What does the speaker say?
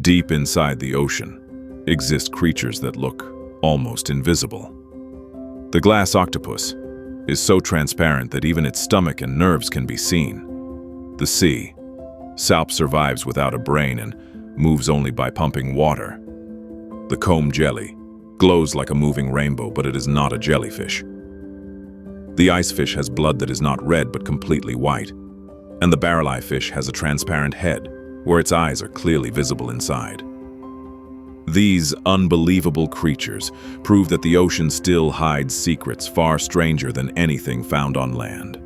Deep inside the ocean exist creatures that look almost invisible. The glass octopus is so transparent that even its stomach and nerves can be seen. The Sea Salp survives without a brain and moves only by pumping water. The Comb Jelly glows like a moving rainbow, but it is not a jellyfish. The Icefish has blood that is not red but completely white, and the Barreleye Fish has a transparent head where its eyes are clearly visible inside. These unbelievable creatures prove that the ocean still hides secrets far stranger than anything found on land.